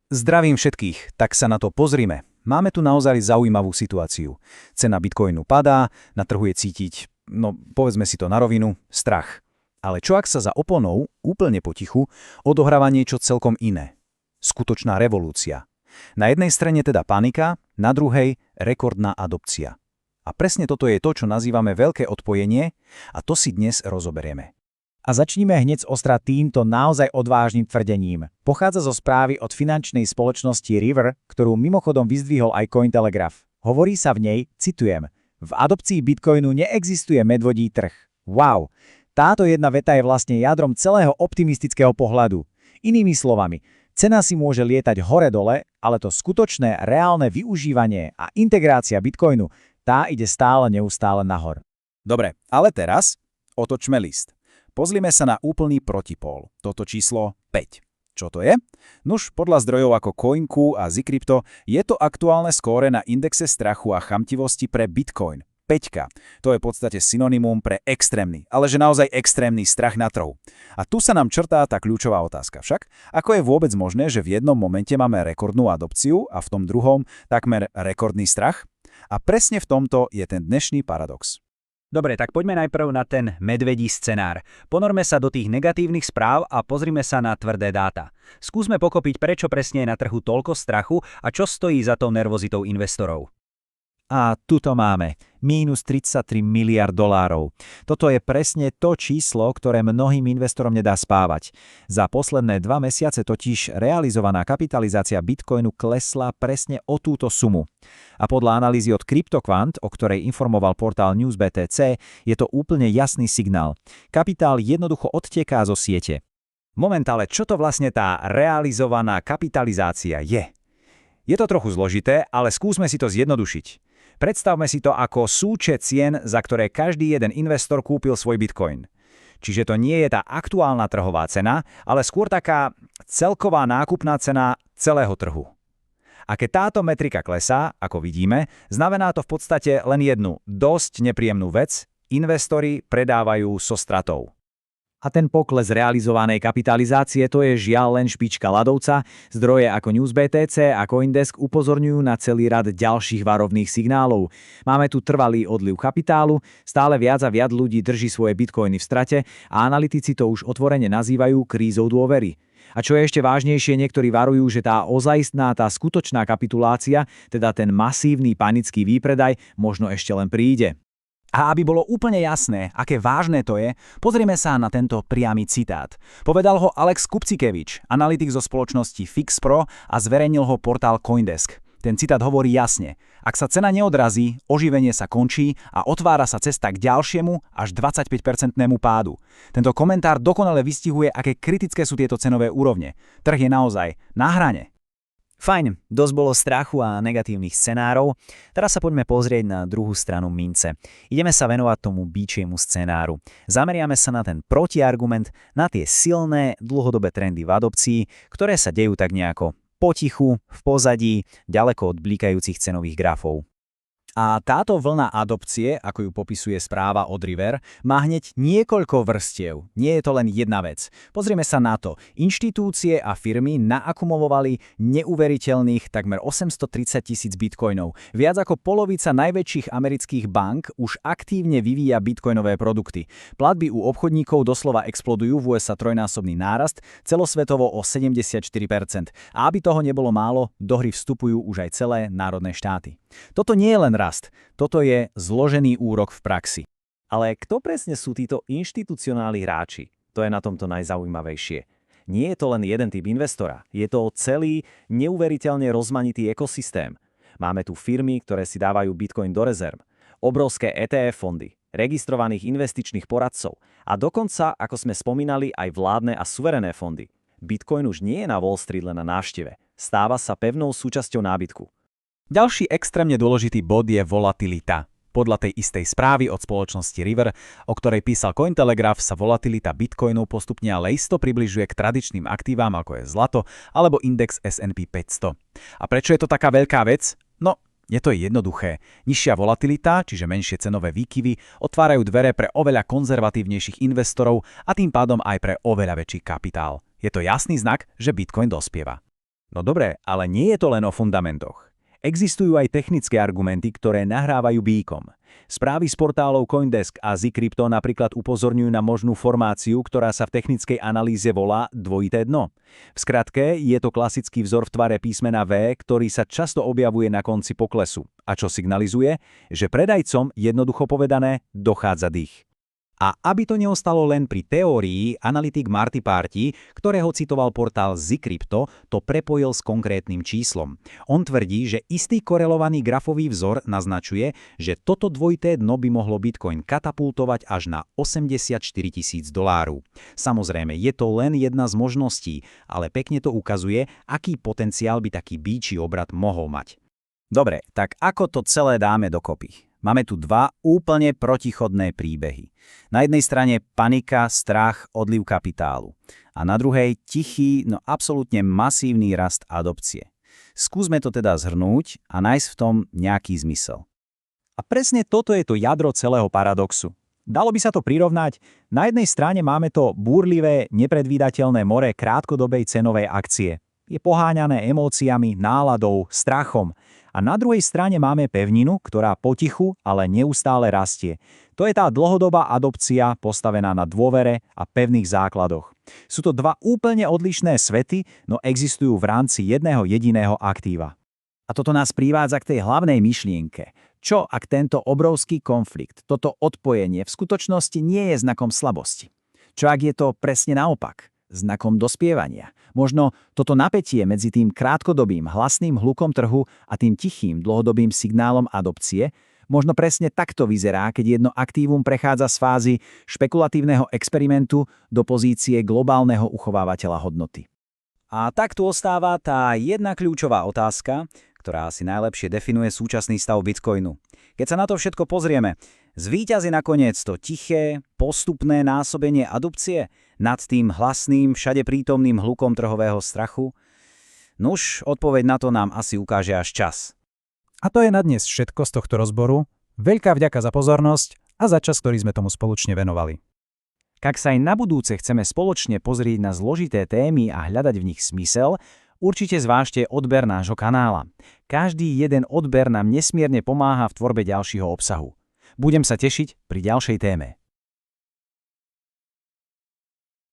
Zdravím všetkých, tak sa na to pozrime. Máme tu naozaj zaujímavú situáciu. Cena bitcoinu padá, na trhu je cítiť, no povedzme si to na rovinu, strach. Ale čo ak sa za oponou, úplne potichu, odohráva niečo celkom iné? Skutočná revolúcia. Na jednej strane teda panika, na druhej rekordná adopcia. A presne toto je to, čo nazývame veľké odpojenie, a to si dnes rozoberieme. A začníme hneď z ostra týmto naozaj odvážnym tvrdením. Pochádza zo správy od finančnej spoločnosti River, ktorú mimochodom vyzdvihol aj Cointelegraph. Hovorí sa v nej, citujem, v adopcii bitcoinu neexistuje medvodí trh. Wow! Táto jedna veta je vlastne jadrom celého optimistického pohľadu. Inými slovami, cena si môže lietať hore-dole, ale to skutočné, reálne využívanie a integrácia bitcoinu, tá ide neustále nahor. Dobre, ale teraz otočme list. Pozrime sa na úplný protipól, toto číslo 5. Čo to je? Nuž, podľa zdrojov ako Coinku a Zcrypto je to aktuálne skóre na indexe strachu a chamtivosti pre Bitcoin. 5. To je v podstate synonymum pre extrémny, ale že naozaj extrémny strach na trhu. A tu sa nám črtá tá kľúčová otázka však, ako je vôbec možné, že v jednom momente máme rekordnú adopciu a v tom druhom takmer rekordný strach? A presne v tomto je ten dnešný paradox. Dobre, tak poďme najprv na ten medvedí scenár. Ponorme sa do tých negatívnych správ a pozrime sa na tvrdé dáta. Skúsme pochopiť, prečo presne je na trhu toľko strachu a čo stojí za tou nervozitou investorov. A tuto máme, minus 33 miliard dolárov. Toto je presne to číslo, ktoré mnohým investorom nedá spávať. Za posledné 2 mesiace totiž realizovaná kapitalizácia Bitcoinu klesla presne o túto sumu. A podľa analýzy od CryptoQuant, o ktorej informoval portál NewsBTC, je to úplne jasný signál. Kapitál jednoducho odteká zo siete. Moment, ale čo to vlastne tá realizovaná kapitalizácia je? Je to trochu zložité, ale skúsme si to zjednodušiť. Predstavme si to ako súčet cien, za ktoré každý jeden investor kúpil svoj bitcoin. Čiže to nie je tá aktuálna trhová cena, ale skôr taká celková nákupná cena celého trhu. A keď táto metrika klesá, ako vidíme, znamená to v podstate len jednu dosť nepríjemnú vec – investori predávajú so stratou. A ten pokles realizovanej kapitalizácie to je žiaľ len špička ľadovca. Zdroje ako NewsBTC a Coindesk upozorňujú na celý rad ďalších varovných signálov. Máme tu trvalý odliv kapitálu, stále viac a viac ľudí drží svoje bitcoiny v strate a analytici to už otvorene nazývajú krízou dôvery. A čo je ešte vážnejšie, niektorí varujú, že tá ozajstná, tá skutočná kapitulácia, teda ten masívny panický výpredaj, možno ešte len príde. A aby bolo úplne jasné, aké vážne to je, pozrieme sa na tento priamy citát. Povedal ho Alex Kupcikevič, analytik zo spoločnosti FixPro a zverejnil ho portál Coindesk. Ten citát hovorí jasne, ak sa cena neodrazí, oživenie sa končí a otvára sa cesta k ďalšiemu až 25% pádu. Tento komentár dokonale vystihuje, aké kritické sú tieto cenové úrovne. Trh je naozaj na hrane. Fajn, dosť bolo strachu a negatívnych scenárov. Teraz sa poďme pozrieť na druhú stranu mince. Ideme sa venovať tomu býčiemu scenáru. Zameriame sa na ten protiargument, na tie silné, dlhodobé trendy v adopcii, ktoré sa dejú tak nejako potichu, v pozadí, ďaleko od blikajúcich cenových grafov. A táto vlna adopcie, ako ju popisuje správa od River, má hneď niekoľko vrstiev. Nie je to len jedna vec. Pozrieme sa na to. Inštitúcie a firmy naakumulovali neuveriteľných takmer 830 000 bitcoinov. Viac ako polovica najväčších amerických bank už aktívne vyvíja bitcoinové produkty. Platby u obchodníkov doslova explodujú, v USA trojnásobný nárast, celosvetovo o 74%. A aby toho nebolo málo, do hry vstupujú už aj celé národné štáty. Toto nie je len rast, toto je zložený úrok v praxi. Ale kto presne sú títo inštitucionálni hráči? To je na tomto najzaujímavejšie. Nie je to len jeden typ investora, je to celý neuveriteľne rozmanitý ekosystém. Máme tu firmy, ktoré si dávajú bitcoin do rezerv, obrovské ETF fondy, registrovaných investičných poradcov a dokonca, ako sme spomínali, aj vládne a suverené fondy. Bitcoin už nie je na Wall Street len na návšteve, stáva sa pevnou súčasťou nábytku. Ďalší extrémne dôležitý bod je volatilita. Podľa tej istej správy od spoločnosti River, o ktorej písal Cointelegraph, sa volatilita bitcoinu postupne ale isto približuje k tradičným aktívam, ako je zlato alebo index S&P 500. A prečo je to taká veľká vec? No, je to jednoduché. Nižšia volatilita, čiže menšie cenové výkyvy, otvárajú dvere pre oveľa konzervatívnejších investorov a tým pádom aj pre oveľa väčší kapitál. Je to jasný znak, že bitcoin dospieva. No dobre, ale nie je to len o fundamentoch. Existujú aj technické argumenty, ktoré nahrávajú bíkom. Správy z portálov CoinDesk a Zcrypto napríklad upozorňujú na možnú formáciu, ktorá sa v technickej analýze volá dvojité dno. V skratke, je to klasický vzor v tvare písmena V, ktorý sa často objavuje na konci poklesu, a čo signalizuje, že predajcom, jednoducho povedané, dochádza dých. A aby to neostalo len pri teórii, analytik Marty Party, ktorého citoval portál Zcrypto, to prepojil s konkrétnym číslom. On tvrdí, že istý korelovaný grafový vzor naznačuje, že toto dvojité dno by mohlo Bitcoin katapultovať až na $84 000. Samozrejme, je to len jedna z možností, ale pekne to ukazuje, aký potenciál by taký býčí obrad mohol mať. Dobre, tak ako to celé dáme dokopy? Máme tu dva úplne protichodné príbehy. Na jednej strane panika, strach, odliv kapitálu. A na druhej tichý, no absolútne masívny rast adopcie. Skúsme to teda zhrnúť a nájsť v tom nejaký zmysel. A presne toto je to jadro celého paradoxu. Dalo by sa to prirovnať, na jednej strane máme to búrlivé, nepredvídateľné more krátkodobej cenovej akcie. Je poháňané emóciami, náladou, strachom. A na druhej strane máme pevninu, ktorá potichu, ale neustále rastie. To je tá dlhodobá adopcia postavená na dôvere a pevných základoch. Sú to dva úplne odlišné svety, no existujú v rámci jedného jediného aktíva. A toto nás privádza k tej hlavnej myšlienke. Čo ak tento obrovský konflikt, toto odpojenie v skutočnosti nie je znakom slabosti? Čo ak je to presne naopak? Znakom dospievania. Možno toto napätie medzi tým krátkodobým hlasným hlukom trhu a tým tichým dlhodobým signálom adopcie, možno presne takto vyzerá, keď jedno aktívum prechádza z fázy špekulatívneho experimentu do pozície globálneho uchovávateľa hodnoty. A tak tu ostáva tá jedna kľúčová otázka, ktorá asi najlepšie definuje súčasný stav Bitcoinu. Keď sa na to všetko pozrieme, zvíťazí nakoniec to tiché, postupné násobenie adopcie nad tým hlasným, všade prítomným hlukom trhového strachu? Nuž, odpoveď na to nám asi ukáže až čas. A to je na dnes všetko z tohto rozboru. Veľká vďaka za pozornosť a za čas, ktorý sme tomu spoločne venovali. Ak sa aj na budúce chceme spoločne pozrieť na zložité témy a hľadať v nich smysel, určite zvážte odber nášho kanála. Každý jeden odber nám nesmierne pomáha v tvorbe ďalšieho obsahu. Budem sa tešiť pri ďalšej téme.